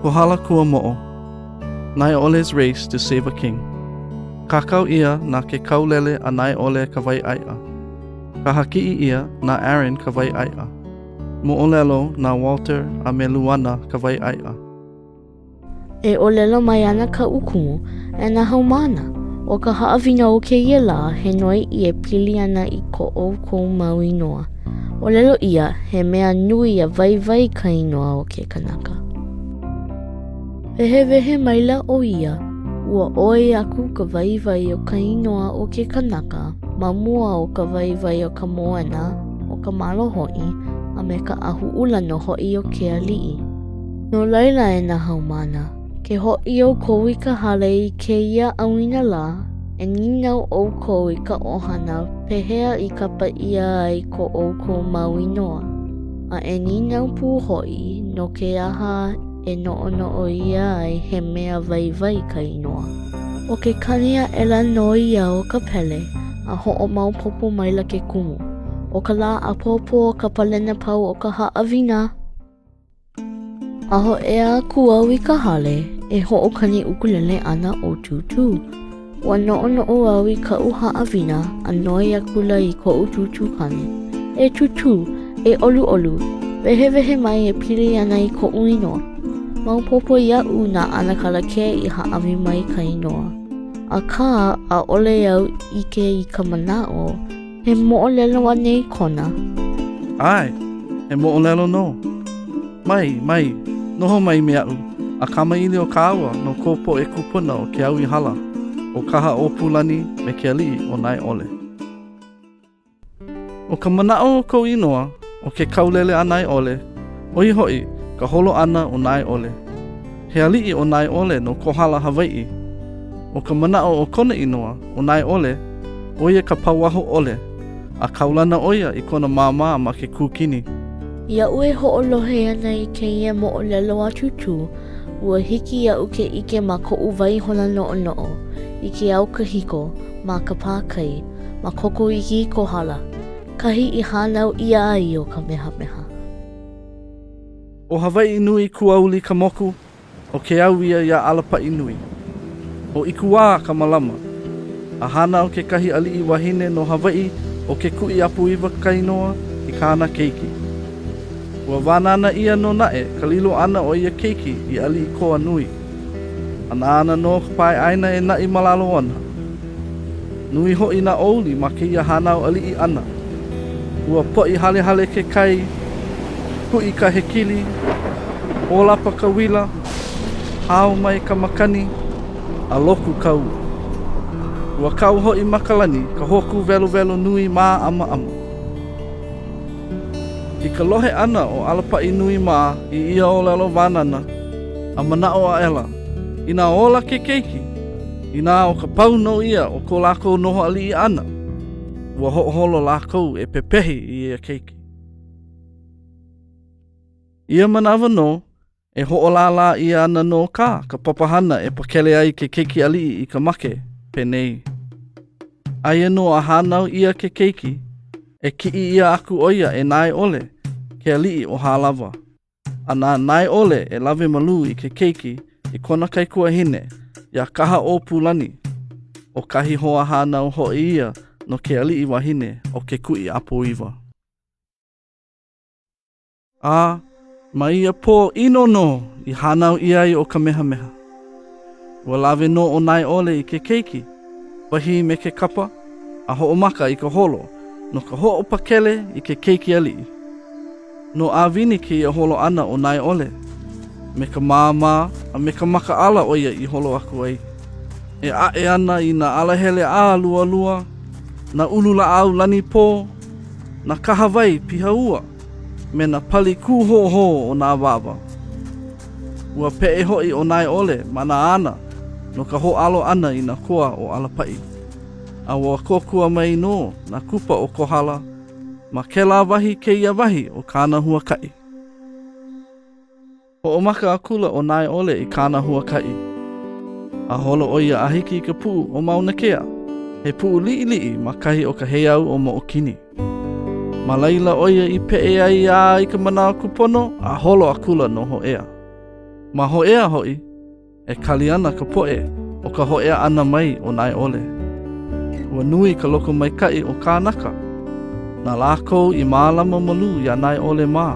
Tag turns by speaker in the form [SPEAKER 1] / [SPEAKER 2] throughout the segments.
[SPEAKER 1] Kohala Kuamoʻo. Naeʻoleʻs race to save a king. Kakau ia na ke kaulele a Naeʻole ka waiʻaiʻa. Ka hakiʻi ia na Aaron ka waiʻaiʻa. Mo ʻŌlelo na Walter a me Luana ka waiʻaiʻa.
[SPEAKER 2] E ʻōlelo mai ana ka ukumu e na haumana. O ka haʻawina o kēia lā he noi I e pili ana I ko kou mau inoa. ʻŌlelo ia he mea nui a waiwai ka inoa o ke kanaka. Wehewehe maila o ia, ua oe aku ka waiwai o ka inoa o ke kanaka ma mua o ka waiwai o ka moana o ka malo hoʻi a me ka ahu ulano hoʻi o ke aliʻi. No laila e na haumana, ke hoʻi o kou I ka hale I kēia auina lā, e ninau o kou I ka ʻohana pehea I ka paia ai ko o kou mau inoa. A e ninau pū hoʻi no ke aha e noʻonoʻo ia ai he mea waiwai ka inoa. O ke kania ela no ia o ka pele, a hoʻomaopopo maila ke kumu. O ka lā a popo o ka palena pau o ka haʻawina. Aho ea aku au I ka hale, e hoʻokani ukulele ana o tutu. Ua noʻonoʻo au I ka haʻawina a noi akula I ko tutu kane. E tutu, e olu, wehewehe mai e pili ana I ko inoa. Maupopo iaʻu nā anakala ke I haʻawi mai ka inoa. A ka a ole au ike I ka manaʻo, he moʻolelo a nei kona.
[SPEAKER 1] Ai, he moʻolelo no. Mai, noho mai me aʻu. A kamaili o ka awa no kopo e kupuna o ke au I hala. O kaha o pulani me ke aliʻi o Naeʻole. O ka manaʻo o kou inoa, o ke kaulele a Naeʻole, oi hoʻi ka holo ana o Naeʻole. He aliʻi o Naeʻole no Kohala Hawaiʻi. O ka manaʻo o kona inoa o Naeʻole, oia ka pauaho ole, a kaulana oia I kona māmā ma ke kūkini.
[SPEAKER 2] Iaʻu e hoʻolohe ana I kēia moʻolelo a tutu, ua hiki iaʻu ke ike ma koʻu waihona noʻonoʻo, I ke au kahiko, ma ka pākai, ma koko I ki Kohala, kahi I hānau ia ai o Kamehameha.
[SPEAKER 1] O Hawaiʻi nui kuauli ka moku, o ke au ia ia alapaʻi nui. O ikuā ka malama, a hana o ke kahi aliʻi wahine no Hawaiʻi o ke kuʻi apu iwa ka inoa I kāna keiki. Ua wānana ia no naʻe ka lilo ana o ia keiki I aliʻi koa nui. Ana ana no ka pae aina e naʻi malalo ana. Nui hoʻi na ouli ma ke ia hana o aliʻi ana. Ua poʻi hale ke kai, kuʻi ka hekili, olapa ka wila, hao mai ka makani, a loku kau. Ua kau hoʻi makalani ka hoku velo nui mā ama. I ka lohe ana o alapaʻi nui mā I ia ʻōlelo wānana, a manaʻo a ela, I nā ola ke keiki, I nā o ka pau no ia o ko lākou noho aliʻi ana, ua hoʻoholo lākou e pepehi I ia keiki. Ia manawa no, e hoʻolālā ia ana no ka papahana e pakele ai ke keiki aliʻi I ka make, penei. Aia no a hānau ia ke keiki, e kiʻi ia aku oia e Naeʻole, ke aliʻi o hālawa. A nā Naeʻole e lawe malu I ke keiki, I kona kaikua hine, ia kaha o pulani, o kahi hoa hānau hoʻi ia no ke aliʻi wahine o ke kuʻi apu iwa. A, ma ia pō ino no I hānau ia I o Kamehameha. Ua lawe no o Naeʻole I ke keiki, wahi me ke kapa, a hoʻomaka I ka holo, no ka hoʻopakele I ke keiki aliʻi. No āwini ke ia holo ana o Naeʻole, me ka māmā a me ka makaala oia I holo aku ai. E aʻe ana I nā alahele a lua, na ulula au lani pō, na kahawai pihaua, me na pali kūhoho o nā wawa. Ua peʻe hoʻi o Naeʻole ma nā ana, no ka hoʻalo ana I nā koa o alapaʻi. A ua kokua mai no na kupa o Kohala, ma kela wahi keia wahi o kāna huakaʻi. Hoʻomaka akula o Naeʻole I kāna huakaʻi. A holo o ia ahiki I ka puu o Mauna Kea, he puu liʻiliʻi ma kahi o ka heau o Moʻokini. Ma laila o ia I peʻe ai I ka mana kupono, a holo akula no ho ea. Ma hoʻea hoʻi, e kali ana ka poʻe o ka hoʻea ana mai o Naeʻole. Ua nui ka loko maikaʻi o kānaka, na lākou i mālama malu ia Naeʻole mā.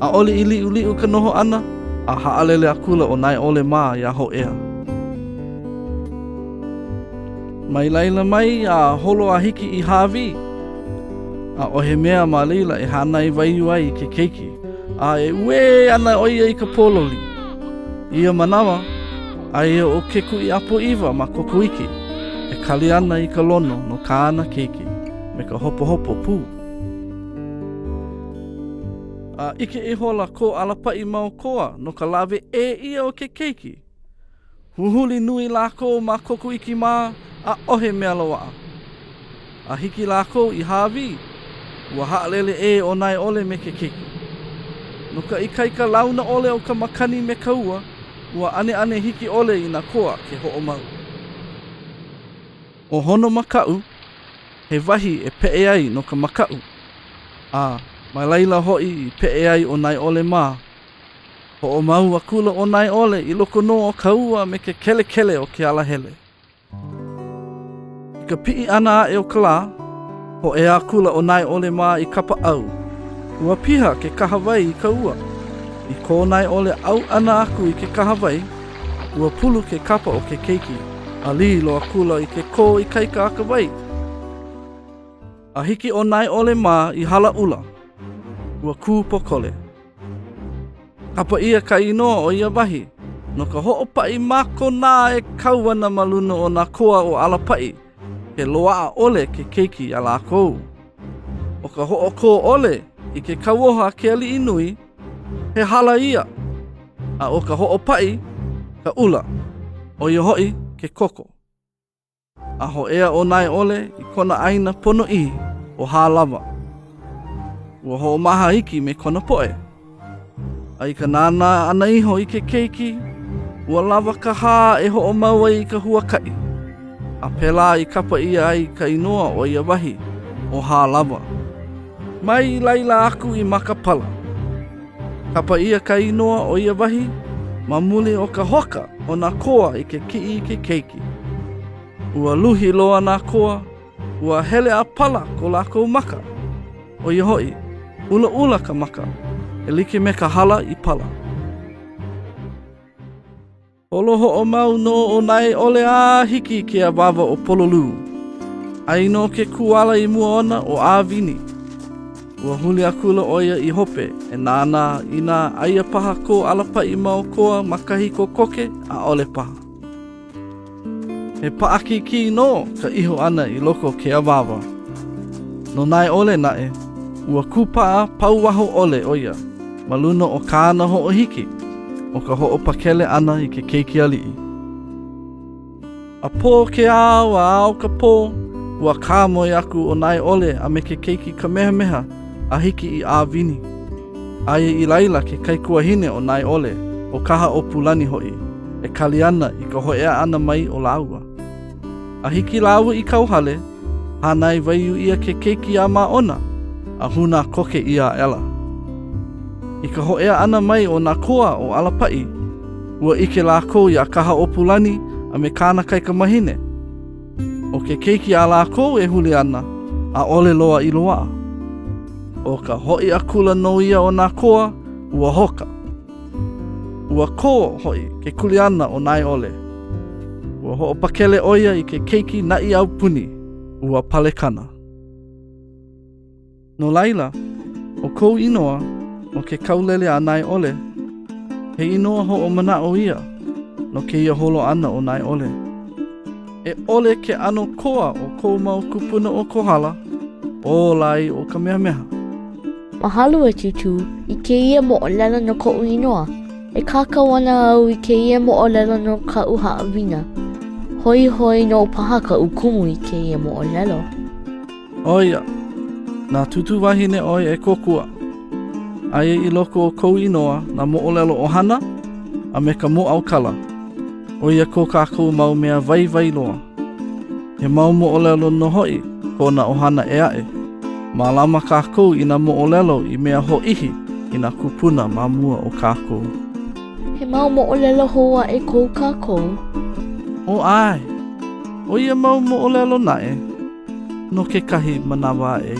[SPEAKER 1] A ole i liʻuliʻu ka noho ana, a haʻalele akula o Naeʻole mā ia hoʻea. Mai laila mai a holo a hiki i Hawi, a o he mea ma leila e hānai waiu ai ke keiki, a e ue ana oia i ka pololi. Ia manawa, a ia o ke kui apo iwa ma kokoiki, e kali ana i ka lono no ka ana keiki, me ka hopo hopo pū. A ike e hola ko alapai mau koa no ka lawe e ia o ke keiki. Huhuli nui lako ma kokoiki mā, a ohe mea loa. A hiki lako i Hawi, ua haʻalele e o Naeʻole me ke keiki. No ka ikaika launa ole o ka makani me ka ua, ua ane ane hiki ole i na koa ke hoʻomau. O hono makau, he wahi e peʻe ai no ka makau. A mai laila hoʻi i peʻe ai o Naeʻole mā. Hoʻomau akula o Naeʻole i loko no o ka ua me ke kelekele o ke alahele. I ka piʻi ana e o ka lā, ho e akula o Naeʻole mā i kapa au. Ua piha ke kahawai i ka ua. I ko Naeʻole au ana aku i ke kahawai, ua pulu ke kapa o ke keiki, a lilo akula i ke kō i kaika aka wai. A hiki o Naeʻole mā i hala ula, ua kū pokole. Kapa ia ka inoa o ia wahi, no ka hoʻopaʻi mako nā e kauana maluna o nā koa o alapaʻi, ke loaʻa ole ke keiki a lākou. O ka hoʻokō ole i ke kauoha ke aliʻi nui, he hala ia. A o ka hoʻopaʻi, ka ula, o ia hoʻi ke koko. A hoʻea o Naeʻole i kona ʻaina pono i o hālama. Ua hoʻomaha iki me kona poʻe. A i ka nānā ana iho i ke keiki, ua lava ka hā e hoʻomau ai i ka huakaʻi. A pēlā i kapa ia ai ka inoa o ia wahi o hālama. Mai laila aku i makapala. Kapa ia ka inoa o ia wahi, ma muli o ka hoka o nā koa i ke kiʻi i ke keiki. Ua luhi loa nā koa, ua hele a pala ko lākou maka. O ia hoʻi, ula ula ka maka, e like me ka hala i pala. Olo hoʻomau no o Naeʻole a hiki ke a wawa o Pololu. Ai no ke kuala i mua ona o Āwini. Ua huli akula oia i hope e nānā i nā aia paha ko alapaʻi mau koa makahi ko koke a ole paha. He paaki ki no ka iho ana i loko ke a wawa. No Naeʻole naʻe, ua kupaa pauwaho ole oia, maluna o kāna hoʻohiki, o ka hoʻopakele ana i ke keiki aliʻi. A pō ke ao a ao ka pō, ua kāmoe aku o Naeʻole a me ke keiki Kamehameha a hiki i Āwini. Aia i laila ke kaikuahine o Naeʻole o kaha o Pulani hoʻi, e kali ana i ka hoʻea ana mai o Laua. A hiki Laua i kauhale, hānai waiu ia ke keiki a maona, a huna koke ia ela. I ka hoʻea ana mai o nā koa o alapaʻi, ua ike lākou i a kaha o Pulani a me kāna kaika mahine. O ke keiki a lākou e huli ana, a ole loa i loa. O ka hoʻi akula no ia o nā koa, ua hoka. Ua ko hoʻi ke kuliana o Naeʻole. Ua hoʻopakele oia i ke keiki naʻi au puni, ua palekana. No laila, o kou inoa, o ke kaulele a Naeʻole, he inoa hoʻomanaʻo ia, no ke ia holo ana o Naeʻole. E ole ke ano koa o kou mau kupuna o Kohala, o lai o Kamehameha.
[SPEAKER 2] Mahalo e tutu i ke ia moʻolelo no koʻu inoa. E kākauana au i ke ia moʻolelo no ka Haʻawina. Hoi hoi no paha ka ukumu i ke ia moʻolelo.
[SPEAKER 1] Oia, nā tutu wahine oi e kokua. Aia i loko o kou inoa na moʻolelo o hana, a me ka moʻaukala. Oia ko kākou mau mea vai loa. He mau moʻolelo no hoi, ko na ohana e ae. Mālama kākou i nā moʻolelo i mea hoʻihi i nā kupuna ma mua o kākou.
[SPEAKER 2] He mau moʻolelo hoa e kou kākou?
[SPEAKER 1] O ai, o ia mau moʻolelo naʻe, no ke kahi manawa e